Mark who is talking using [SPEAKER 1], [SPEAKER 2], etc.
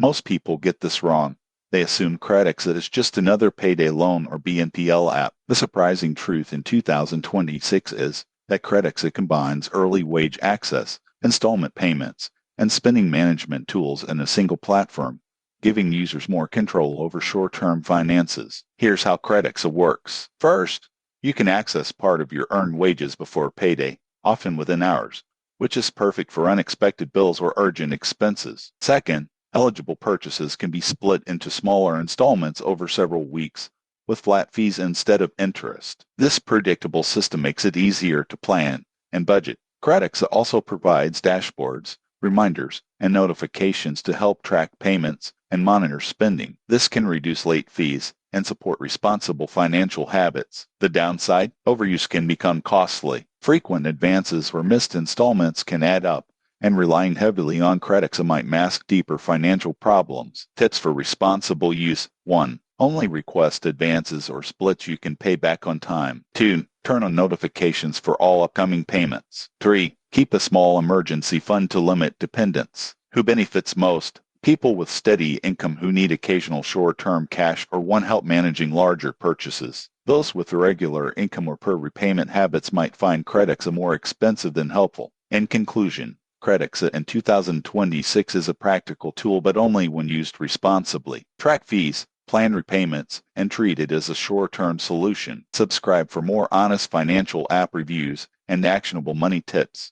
[SPEAKER 1] Most people get this wrong. They assume Credexit is just another payday loan or BNPL app. The surprising truth in 2026 is that Credexit combines early wage access, installment payments, and spending management tools in a single platform, giving users more control over short-term finances. Here's how Credexit works. First, you can access part of your earned wages before payday, often within hours, which is perfect for unexpected bills or urgent expenses. Second, eligible purchases can be split into smaller installments over several weeks, with flat fees instead of interest. This predictable system makes it easier to plan and budget. Credexit also provides dashboards, reminders, and notifications to help track payments and monitor spending. This can reduce late fees and support responsible financial habits. The downside, overuse can become costly. Frequent advances or missed installments can add up, and relying heavily on Credexit might mask deeper financial problems. Tips for responsible use. 1. Only request advances or splits you can pay back on time. 2. Turn on notifications for all upcoming payments. 3. Keep a small emergency fund to limit dependence. Who benefits most? People with steady income who need occasional short-term cash or want help managing larger purchases. Those with irregular income or poor repayment habits might find Credexit more expensive than helpful. In conclusion, Credexit in 2026 is a practical tool, but only when used responsibly. Track fees, plan repayments, and treat it as a short-term solution. Subscribe for more honest financial app reviews and actionable money tips.